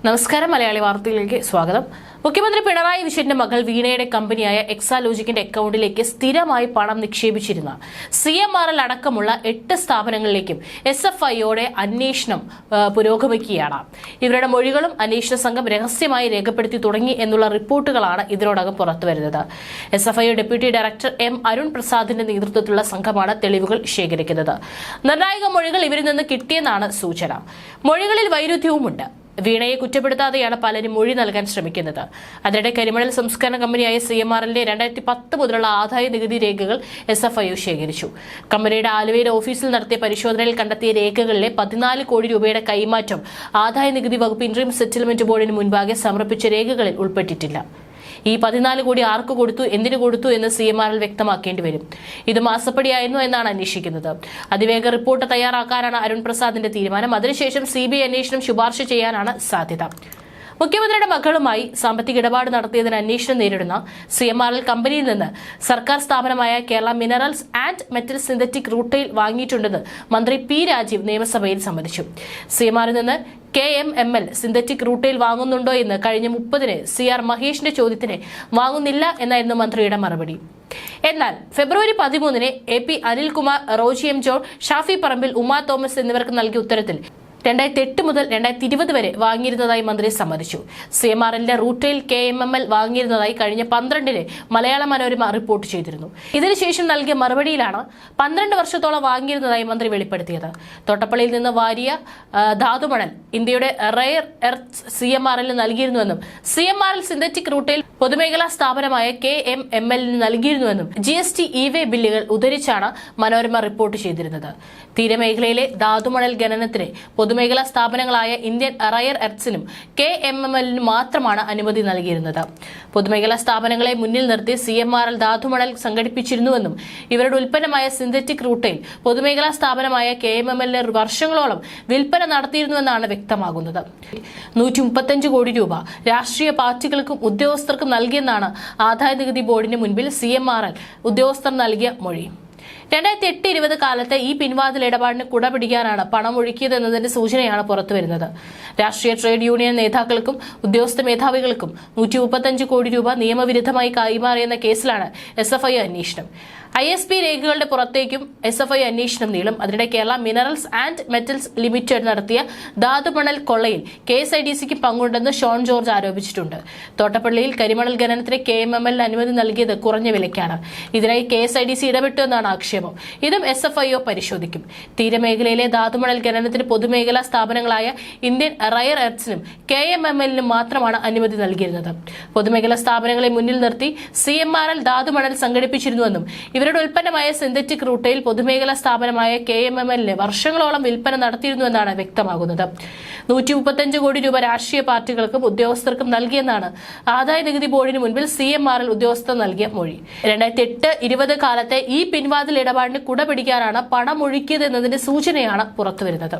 നമസ്കാരം. മലയാളി വാർത്തയിലേക്ക് സ്വാഗതം. മുഖ്യമന്ത്രി പിണറായി വിജയന്റെ മകൾ വീണയുടെ കമ്പനിയായ എക്സാലോജിക്കിന്റെ അക്കൗണ്ടിലേക്ക് സ്ഥിരമായി പണം നിക്ഷേപിച്ചിരുന്ന CMRL അടക്കമുള്ള 8 സ്ഥാപനങ്ങളിലേക്കും SFIയുടെ അന്വേഷണം പുരോഗമിക്കുകയാണ്. ഇവരുടെ മൊഴികളും അന്വേഷണ സംഘം രഹസ്യമായി രേഖപ്പെടുത്തി തുടങ്ങി എന്നുള്ള റിപ്പോർട്ടുകളാണ് ഇതിനോടകം പുറത്തുവരുന്നത്. SFI deputy director M. Arun പ്രസാദിന്റെ നേതൃത്വത്തിലുള്ള സംഘമാണ് തെളിവുകൾ ശേഖരിക്കുന്നത്. നിർണായക മൊഴികൾ ഇവരിൽ നിന്ന് കിട്ടിയെന്നാണ് സൂചന. മൊഴികളിൽ വൈരുദ്ധ്യവുമുണ്ട്. വീണയെ കുറ്റപ്പെടുത്താതെയാണ് പലരും മൊഴി നൽകാൻ ശ്രമിക്കുന്നത്. അതിനിടെ കരിമണൽ സംസ്കരണ കമ്പനിയായ CMRLന്റെ 2010 മുതലുള്ള ആദായ നികുതി രേഖകൾ SFI ശേഖരിച്ചു. കമ്പനിയുടെ ആലുവയിലെ ഓഫീസിൽ നടത്തിയ പരിശോധനയിൽ കണ്ടെത്തിയ രേഖകളിലെ 14 കോടി രൂപയുടെ കൈമാറ്റം ആദായ നികുതി വകുപ്പ് ഇന്ററിം സെറ്റിൽമെന്റ് ബോർഡിന് മുൻപാകെ സമർപ്പിച്ച രേഖകളിൽ ഉൾപ്പെട്ടിട്ടില്ല. ഈ 14 കോടി ആർക്ക് കൊടുത്തു, എന്തിനു കൊടുത്തു എന്ന് CMRL വ്യക്തമാക്കേണ്ടി വരും. ഇത് മാസപ്പടിയായിരുന്നു എന്നാണ് അന്വേഷിക്കുന്നത്. അതിവേഗ റിപ്പോർട്ട് തയ്യാറാക്കാനാണ് അരുൺ പ്രസാദിന്റെ തീരുമാനം. അതിനുശേഷം CBI അന്വേഷണം ശുപാർശ ചെയ്യാനാണ് സാധ്യത. മുഖ്യമന്ത്രിയുടെ മകളുമായി സാമ്പത്തിക ഇടപാട് നടത്തിയതിന് അന്വേഷണം നേരിടുന്ന CMRL കമ്പനിയിൽ നിന്ന് സർക്കാർ സ്ഥാപനമായ Kerala minerals and metals synthetic rutile വാങ്ങിയിട്ടുണ്ടെന്ന് മന്ത്രി P. രാജീവ് നിയമസഭയിൽ സമ്മതിച്ചു. CMRL നിന്ന് KMML സിന്തറ്റിക് റൂട്ടെയിൽ വാങ്ങുന്നുണ്ടോ എന്ന് കഴിഞ്ഞ 30-ന് CR മഹേഷിന്റെ ചോദ്യത്തിന് വാങ്ങുന്നില്ല എന്നായിരുന്നു മന്ത്രിയുടെ മറുപടി. എന്നാൽ ഫെബ്രുവരി 13-ന് AP Anilkumar, Roji M. John, Shafi Parambil, Uma Thomas എന്നിവർക്ക് നൽകിയ ഉത്തരത്തിൽ 2008 മുതൽ 2020 വരെ വാങ്ങിയിരുന്നതായി മന്ത്രി സമ്മതിച്ചു. CMRLന്റെ റൂട്ടെയിൽ KMML വാങ്ങിയിരുന്നതായി കഴിഞ്ഞ 12-ന് മലയാള മനോരമ റിപ്പോർട്ട് ചെയ്തിരുന്നു. ഇതിനുശേഷം നൽകിയ മറുപടിയിലാണ് 12 വർഷത്തോളം വാങ്ങിയിരുന്നതായി മന്ത്രി വെളിപ്പെടുത്തിയത്. തോട്ടപ്പള്ളിയിൽ നിന്ന് വാരിയ ധാതുമണൽ ഇന്ത്യയുടെ റെയർ എർത്ത് CMRLന് നൽകിയിരുന്നുവെന്നും CMRL സിന്തറ്റിക് റൂട്ടെയിൽ പൊതുമേഖലാ സ്ഥാപനമായ KMMLന് നൽകിയിരുന്നുവെന്നും GST E-way ബില്ലുകൾ ഉദ്ധരിച്ചാണ് മനോരമ റിപ്പോർട്ട് ചെയ്തിരുന്നത്. തീരമേഖലയിലെ ധാതുമണൽ ഖനനത്തിന് പൊതുമേഖലാ സ്ഥാപനങ്ങളായ ഇന്ത്യൻ റയർ എർത്ത്സിനും KMMLനും മാത്രമാണ് അനുമതി നൽകിയിരുന്നത്. പൊതുമേഖലാ സ്ഥാപനങ്ങളെ മുന്നിൽ നിർത്തി CMRL ധാതുമണൽ സംഘടിപ്പിച്ചിരുന്നുവെന്നും ഇവരുടെ ഉൽപ്പന്നമായ സിന്തറ്റിക് റൂട്ടെയിൽ പൊതുമേഖലാ സ്ഥാപനമായ KMMLന് വർഷങ്ങളോളം വിൽപ്പന നടത്തിയിരുന്നുവെന്നാണ് വ്യക്തമാകുന്നത്. 135 കോടി രൂപ രാഷ്ട്രീയ പാർട്ടികൾക്കും ഉദ്യോഗസ്ഥർക്കും നൽകിയെന്നാണ് ആദായ നികുതി ബോർഡിന് മുൻപിൽ CMRL ഉദ്യോഗസ്ഥർ നൽകിയ മൊഴി. 2008-20 കാലത്തെ ഈ പിൻവാതിൽ ഇടപാടിന് കുടപിടിക്കാനാണ് പണം ഒഴുക്കിയതെന്നതിന്റെ സൂചനയാണ് പുറത്തുവരുന്നത്. രാഷ്ട്രീയ ട്രേഡ് യൂണിയൻ നേതാക്കൾക്കും ഉദ്യോഗസ്ഥ മേധാവികൾക്കും 135 കോടി രൂപ നിയമവിരുദ്ധമായി കൈമാറിയെന്ന കേസിലാണ് SFI അന്വേഷണം. ISP രേഖകളുടെ പുറത്തേക്കും SFI അന്വേഷണം നീളും. അതിനിടെ Kerala minerals and metals limited നടത്തിയ ധാതുമണൽ കൊള്ളയിൽ KSIDCക്ക് പങ്കുണ്ടെന്ന് ഷോൺ ജോർജ് ആരോപിച്ചിട്ടുണ്ട്. തോട്ടപ്പള്ളിയിൽ കരിമണൽ ഖനനത്തിന് KMML അനുമതി നൽകിയത് കുറഞ്ഞ വിലയ്ക്കാണ്. ഇതിനായി KSIDC ഇടപെട്ടു എന്നാണ് ആക്ഷേപം. ഇതും SFI പരിശോധിക്കും. തീരമേഖലയിലെ ധാതുമണൽ ഖനനത്തിന് പൊതുമേഖലാ സ്ഥാപനങ്ങളായ ഇന്ത്യൻ റയർ എർത്ത്സിനും KMMLനും മാത്രമാണ് അനുമതി നൽകിയിരുന്നത്. പൊതുമേഖലാ സ്ഥാപനങ്ങളെ മുന്നിൽ നിർത്തി CMRL ധാതുമണൽ സംഘടിപ്പിച്ചിരുന്നുവെന്നും ഇവരുടെ ഉൽപ്പന്നമായ സിന്തറ്റിക് റൂട്ടെയിൽ പൊതുമേഖലാ സ്ഥാപനമായ KMMLന് വർഷങ്ങളോളം വിൽപ്പന നടത്തിയിരുന്നുവെന്നാണ് വ്യക്തമാകുന്നത്. 135 കോടി രൂപ രാഷ്ട്രീയ പാർട്ടികൾക്കും ഉദ്യോഗസ്ഥർക്കും നൽകിയെന്നാണ് ആദായ നികുതി ബോർഡിന് മുൻപിൽ CMRL ഉദ്യോഗസ്ഥർ നൽകിയ മൊഴി. 2008-20 കാലത്തെ ഈ പിൻവാതിൽ ഇടപാടിന് കുടപിടിക്കാനാണ് പണം ഒഴുക്കിയതെന്നതിന്റെ സൂചനയാണ് പുറത്തുവരുന്നത്.